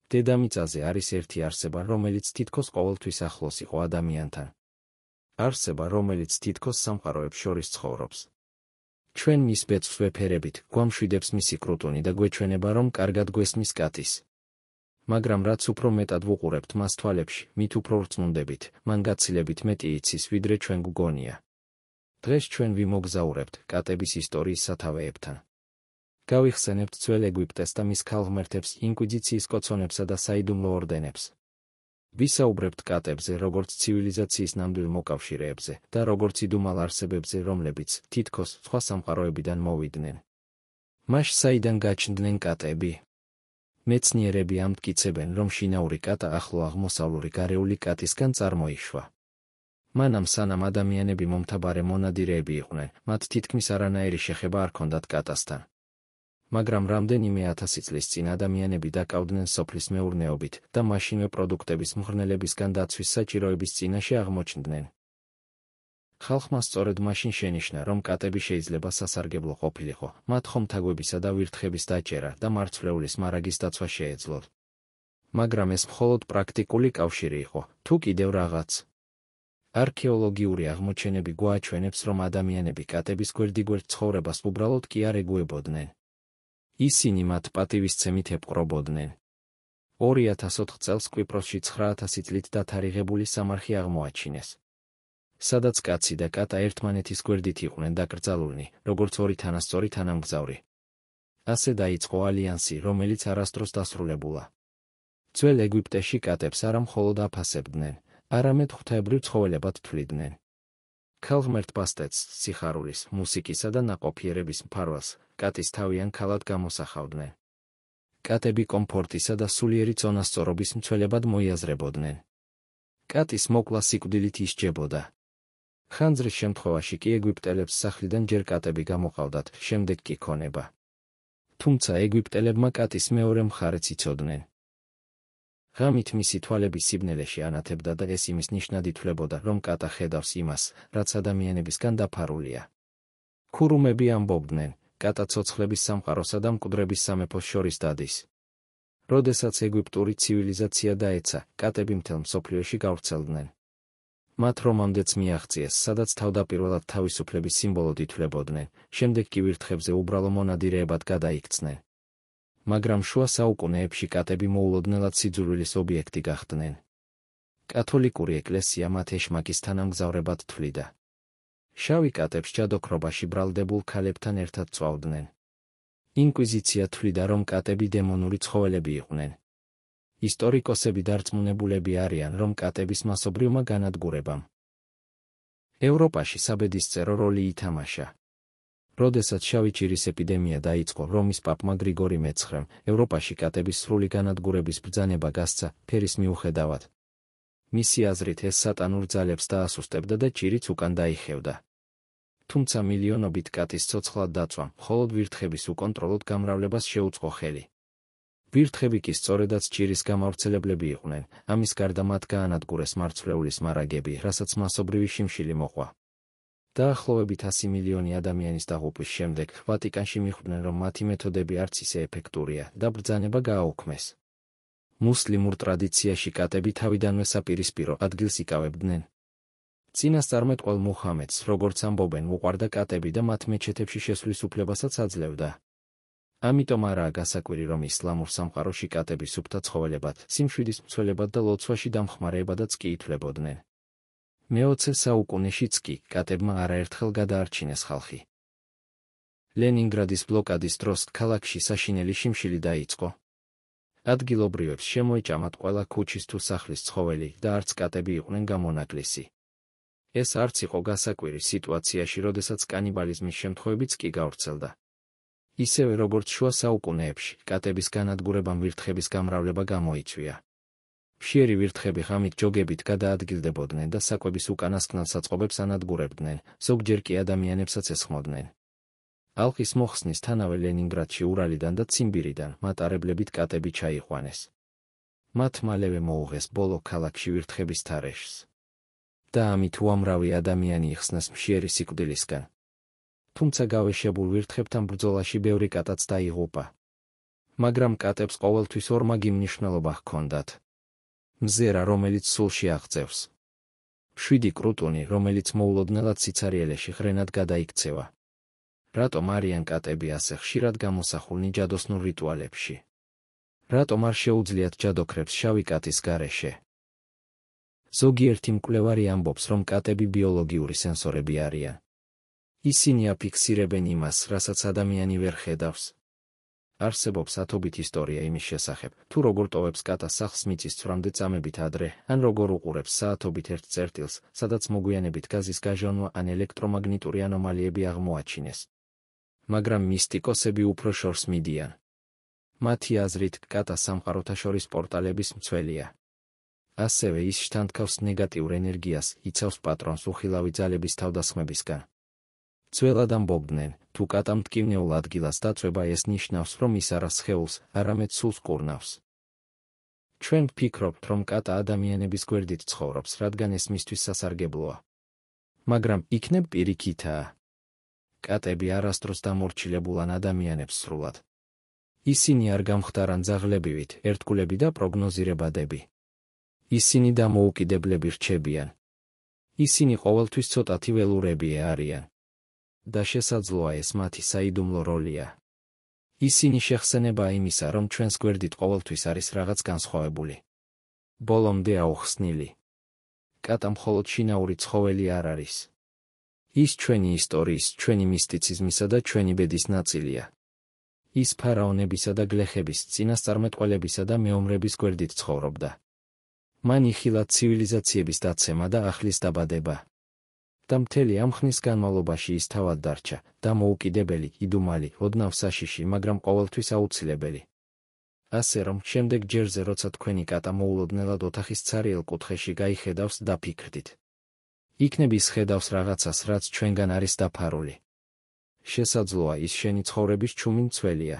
დედამიწაზე არის ერთი არსება, რომელიც თითქოს ყოველთვის ახლოს იყო ადამიანთან. არსება, რომელიც თითქოს სამყაროებს შორის ცხოვრობს. ჩვენ მის ბეწვს ვეფერებით, გვამშვიდებს მისი კრუტუნი და გვეჩვენება, რომ კარგად გვესმის კატის. მაგრამ რაც უფრო მეტად ვუყურებთ მას თვალებში, მით უფრო ვრწმუნდებით, მან გაცილებით მეტი იცის, ვიდრე ჩვენ გვგონია. დღეს ჩვენ ვიმოგზაურებთ კატების ისტორიის სათავეებთან. გავიხსენებთ ძველ ეგვიპტეს და მის ქალღმერთებს, ინკვიზიციის კოცონებსა და საიდუმლო ორდენებს. ვისაუბრებთ კატებზე, როგორც ცივილიზაციის ნამდვილ მოკავშირეებზე და როგორც იდუმალ არსებებზე, რომლებიც თითქოს სხვა სამყაროებიდან მოვიდნენ. მას საიდან გაჩნდნენ კატები? მეცნიერები ამტკიცებენ, რომ შინაური კატა ახლო აღმოსავლური გარეული კატისგან წარმოიშვა. მანამ სანამ ადამიანები მომთაბარე მონადირეები იყვნენ, მათ თითქმის არანაირი შეხება არ ჰქონდათ კატასთან. მაგრამ რამდენიმე ათასი წლის წინ ადამიანები დაკავდნენ სოფლის მეურნეობით და მაშინვე პროდუქტების მღრღნელებისგან დაცვის საჭიროების წინაშე აღმოჩნდნენ. ხალხმა სწორედ მაშინ შენიშნა, რომ კატები შეიძლება სასარგებლო ყოფილიყო, მათ ხომთაგვებისა და ვირთხების დაჭერა და მარცვლეულის მარაგის დაცვა შეეძლოთ. მაგრამ ეს მხოლოდ პრაქტიკული კავშირი იყო, თუ კიდევ რაღაც. არქეოლოგიური აღმოჩენები გვააჩვენებს, რომ ადამიანები კატების გვერდიგვერდ ცხოვრებას უბრალოდ კი არ ეგუებოდნენ. ისინი მათ პატივისცემით ეპყრობოდნენ. 2004 წელს კვიპროსში 9000 წლით დათარიღებული სამარხი აღმოაჩინეს. სადაც კაცი და კატა ერთმანეთის გვერდით იყვნენ დაკრძალულნი, როგორც ორი თანასწორი თანამგზავრი. ასე დაიწყო ალიანსი, რომელიც არასდროს დასრულებულა. ძველ ეგვიპტეში კატებს არა მხოლოდ აფასებდნენ, არამედ ღვთაებრივ ცხოველებად თვლიდნენ. ქალღმერთ პასტეტს, სიხარულის, მუსიკისა და ნაყოფიერების მფარველს კატის თავიან ქალად გამოსახავდნენ. კატები კომფორტისა და სულიერი წონასწორობის მცველებად მოიაზრებოდნენ. კატის მოკლა სიკვდილით ისჯებოდა. ხანძრის შემთხვევაში კი ეგვიპტელებს სახლიდან ჯერ კატები გამოყავდათ, შემდეგ კი ქონება. თუმცა ეგვიპტელებმა კატის მეორე მხარეც იცოდნენ. ღამით მისი თვალები სიბნელეში ანათებდა და ეს იმის ნიშნად ითვლებოდა, რომ კატა ხედავს იმას, რაც ადამიანებისგან დაფარულია. ქურუმები ამბობდნენ, კატა ცოცხლების სამყაროსა და მკვდრების სამეფოს შორის დადის. როდესაც ეგვიპტური ცივილიზაცია დაეცა, კატები მთელ მსოფლიოში გავრცელდნენ. მათ რომამდეც მიაღწიეს, სადაც თავდაპირველად თავისუფლების სიმბოლოდ ითვლებოდნენ, შემდეგ კი ვირთხებზე უბრალო მონადირეებად გადაიქცნენ. მაგრამ შუა საუკუნეებში კატები მოულოდნელად სიძულვილის ობიექტი გახდნენ. კათოლიკური ეკლესია მათ ეშმაკის თანამგზავრებად თვლიდა. შავი კატებს ჯადოქრობაში ბრალდებულ ქალებთან ერთად წვავდნენ. ინკვიზიცია თვლიდა, რომ კატები დემონური ცხოველები იყვნენ. ისტორიკოსები დარწმუნებულები არიან, რომ კატების მასობრივმა განადგურებამ ევროპაში საბედისწერო როლი ითამაშა. როდესაც შავი ჭირის ეპიდემია დაიწყო, რომის პაპმა გრიგორი მე-9-მ ევროპაში კატების სრული განადგურების ბრძანება გასცა, ფერის მიუხედავად. მისი აზრით ეს სატანურ ძალებს დაასუსტებდა და ჭირიც უკან დაიხევდა. თუმცა მილიონობით კატის ცოცხლად დაცვამ მხოლოდ ვირთხების უკონტროლოდ გამრავლებას შეუწყო ხელი. ვირთხები კი სწორედაც ჭირის გამავრცელებლები იყვნენ, ამის გარდა მათ გაანადგურეს მარცვლეულის მარაგები, რასაც მასობრივი შიმშილი მოყვა. დაახლოებით 100 მილიონი ადამიანის დაღუპვის შემდეგ ვატიკანში მიხვდნენ, რომ მათი მეთოდები არც ისე ეფექტურია და ბრძანება გააუქმეს. მუსლიმურ ტრადიციაში კატები თავიდანვე საპირისპირო ადგილს იკავებდნენ. წინასწარმეტყველ მუჰამედს, როგორც ამბობენ, უყვარდა კატები და მათ მეჩეთებში შესვლის უფლებასაც აძლევდა. ამიტომ არაა გასაკვირი, რომ ისლამურ სამყაროში კატები სუფთა ცხოველებად, სიმშვიდის მცველებად და ლოცვაში დამხმარეებადაც კი ითვლებოდნენ. მე-20 საუკუნეშიც კი კატებმა არაერთხელ გადაარჩინეს ხალხი. ლენინგრადის ბლოკადის დროს ქალაქში საშინელი შიმშილი დაიწყო. ადგილობრივებს შემოეჭამათ ყველა ქუჩის თუ სახლის ცხოველი და არც კატები იყვნენ გამონაკლისი. ეს არც იყო გასაკვირი სიტუაციაში, როდესაც კანიბალიზმის შემთხვევებიც კი გავრცელდა. ისევე როგორც შუა საუკუნეებში, კატების განადგურებამ ვირთხების გამრავლება გამოიწვია. მშიერი ვირთხები ღამით ჯოგებით გადაადგილდებოდნენ და საკვების უკანასკნელ საწყობებს ანადგურებდნენ, ზოგჯერ კი ადამიანებსაც ესხმოდნენ. ალყის მოხსნისთანავე ლენინგრადში ურალიდან და ციმბირიდან მატარებლებით კატები ჩაიყვანეს. მათ მალევე მოუღეს ბოლო ქალაქში ვირთხების თარეშს. და ამით უამრავი ადამიანი იხსნეს მშიერი სიკვდილისგან. თუმცა გავეშებულ ვირთხებთან ბრძოლაში ბევრი კატაც დაიღუპა. მაგრამ კატებს ყოველთვის ორმაგი მნიშვნელობა ჰქონდათ. მზერა, რომელიც სულში აღწევს. 7 კრუტუნი, რომელიც მოულოდნელად სიცარიელეში ღრენად გადაიქცევა. რატომ არიან კატები ასე ხშირად გამოსახულნი ჯადოსნურ რიტუალებში? რატომ არ შეუძლიათ ჯადოქრებს შავი კატის გარეშე? ზოგიერთი მკვლევარი ამბობს, რომ კატები ბიოლოგიური სენსორები არიან. ისინი აფიქსირებენ იმას, რასაც ადამიანი ვერ ხედავს. არსებობს ათობით ისტორია იმის შესახებ, თუ როგორ ტოვებს კატა სახლს მიწისძვრამდე წამებით ადრე, ან როგორ უყურებს საათობით ერთ წერტილს, სადაც მოგვიანებით გაზის გაჟონვა ან ელექტრომაგნიტური ანომალიები აღმოაჩინეს. მაგრამ მისტიკოსები უფრო შორს მიდიან. მათი აზრით, კატა სამყაროთა შორის პორტალების მცველია. ასევე ის შთანთქავს ნეგატიურ ენერგიას, იცავს პატრონს უხილავი ძალების თავდასხმებისგან. ძველად ამბობდნენ, თუ კატა მტკივნეულ ადგილას დაწვება, ეს ნიშნავს, რომ ის არა სხეულს, არამედ სულს კურნავს. ჩვენ ვფიქრობთ, რომ კატა ადამიანების გვერდით ცხოვრობს, რადგან ეს მისთვის სასარგებლოა. მაგრამ იქნებ პირიქითაა. კატები არასდროს დამორჩილებულან ადამიანებს სრულად. ისინი არ გამხდარან ძაღლებივით, ერთგულები და პროგნოზირებადები. ისინი დამოუკიდებლები რჩებიან. ისინი ყოველთვის ცოტათი ველურები არიან. და შესაძლოა ეს მათი საიდუმლო როლია. ისინი შეხსენებაა იმისა, რომ ჩვენს გვერდით ყოველთვის არის რაღაც განსხვავებული. ბოლომდე აუხსნილი. კატა მხოლოდ შინაური ცხოველი არ არის. ის ჩვენი ისტორიის, ჩვენი მისტიციზმისა და ჩვენი ბედის ნაწილია. ის ფარაონებისა და გლეხების, წინასწარმეტყველებისა და მეომრების გვერდით ცხოვრობდა. მან იხილა ცივილიზაციების დაცემა და ახლის დაბადება. და მთელი ამ ხნის განმავლობაში ის თავად დარჩა, დამოუკიდებელი, იდუმალი, ოდნავ საშიში, მაგრამ ყოველთვის აუცილებელი. ასე რომ, შემდეგ ჯერზე, როცა თქვენი კატა მოულოდნელად ოთახის ცარიელ კუთხეში გაიხედავს, დაფიქრდით. იქნებ ის ხედავს რაღაცას, რაც ჩვენგან არის დაფარული. შესაძლოა ის შენი ცხოვრების ჩუმი მცველია.